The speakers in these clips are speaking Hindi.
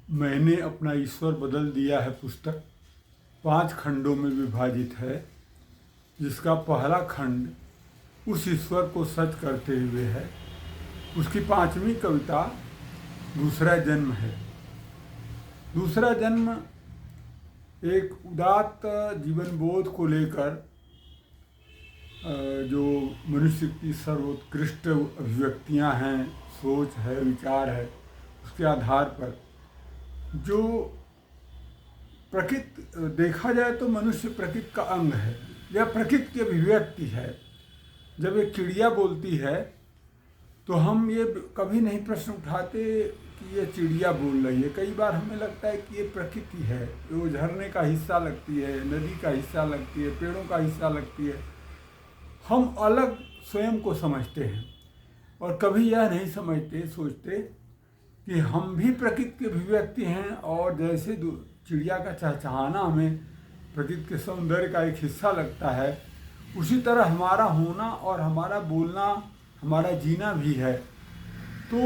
मैंने अपना ईश्वर बदल दिया है पुस्तक 5 खंडों में विभाजित है, जिसका पहला खंड उस ईश्वर को सच करते हुए है। उसकी 5वीं कविता दूसरा जन्म है। दूसरा जन्म एक उदात्त जीवन बोध को लेकर जो मनुष्य की सर्वोत्कृष्ट अभिव्यक्तियां हैं, सोच है, विचार है, उसके आधार पर जो प्रकृति देखा जाए तो मनुष्य प्रकृति का अंग है या प्रकृति की अभिव्यक्ति है। जब एक चिड़िया बोलती है तो हम ये कभी नहीं प्रश्न उठाते कि ये चिड़िया बोल रही है। कई बार हमें लगता है कि ये प्रकृति है, वो झरने का हिस्सा लगती है, नदी का हिस्सा लगती है, पेड़ों का हिस्सा लगती है। हम अलग स्वयं को समझते हैं और कभी यह नहीं समझते, सोचते कि हम भी प्रकृति की अभिव्यक्ति हैं। और जैसे चिड़िया का चहचहाना हमें प्रकृति के सौंदर्य का एक हिस्सा लगता है, उसी तरह हमारा होना और हमारा बोलना, हमारा जीना भी है। तो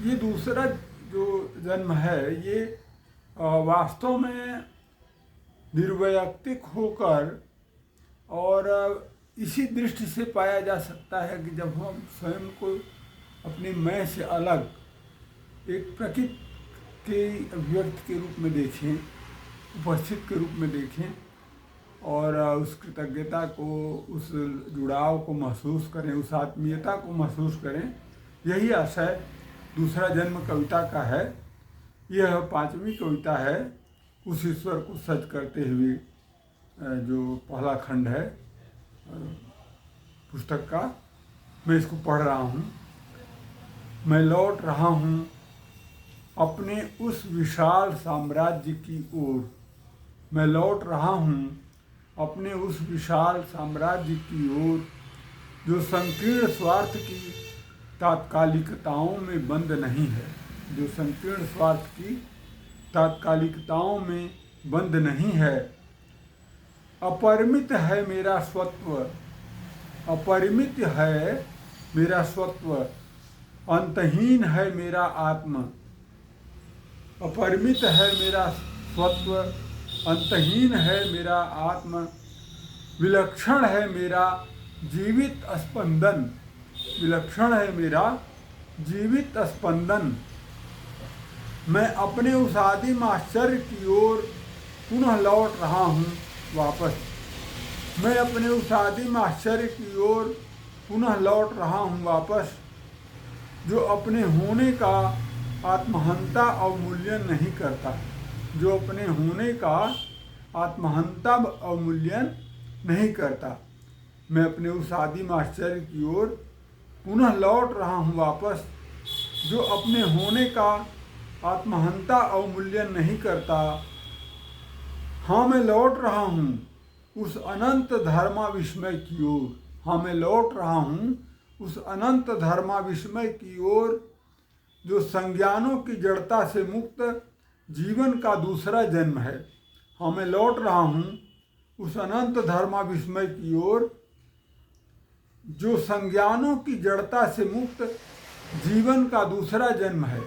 ये दूसरा जो जन्म है, ये वास्तव में निर्वैयक्तिक होकर और इसी दृष्टि से पाया जा सकता है कि जब हम स्वयं को अपने मैं से अलग एक प्रकृति के अभिव्यक्ति के रूप में देखें, उपस्थित के रूप में देखें और उस कृतज्ञता को, उस जुड़ाव को महसूस करें, उस आत्मीयता को महसूस करें। यही आशय दूसरा जन्म कविता का है। यह 5वीं कविता है उस ईश्वर को सच करते हुए, जो पहला खंड है पुस्तक का। मैं इसको पढ़ रहा हूँ। मैं लौट रहा हूँ अपने उस विशाल साम्राज्य की ओर। मैं लौट रहा हूँ अपने उस विशाल साम्राज्य की ओर, जो संकीर्ण स्वार्थ की तात्कालिकताओं में बंद नहीं है। जो संकीर्ण स्वार्थ की तात्कालिकताओं में बंद नहीं है। अपरिमित है मेरा स्वत्व, अपरिमित है मेरा स्वत्व, अंतहीन है मेरा आत्मा। अपरिमित है मेरा स्वत्व, अंतहीन है मेरा आत्मा। विलक्षण है मेरा जीवित स्पंदन, विलक्षण है मेरा जीवित स्पंदन। मैं अपने उस आदिम आश्चर्य की ओर पुनः लौट रहा हूँ वापस। मैं अपने उस आदिम आश्चर्य की ओर पुनः लौट रहा हूँ वापस, जो अपने होने का आत्महंता अवमूल्यन नहीं करता। जो अपने होने का आत्महंता अवमूल्यन नहीं करता। मैं अपने उस आदिम आश्चर्य की ओर पुनः लौट रहा हूँ वापस, जो अपने होने का आत्महंता अवमूल्यन नहीं करता। हाँ, मैं लौट रहा हूँ उस अनंत धर्माविस्मय की ओर। हाँ, मैं लौट रहा हूँ उस अनंत धर्माविस्मय की ओर, जो संज्ञानों की जड़ता से मुक्त जीवन का दूसरा जन्म है। हाँ, मैं लौट रहा हूँ उस अनंत धर्माविस्मय की ओर, जो संज्ञानों की जड़ता से मुक्त जीवन का दूसरा जन्म है।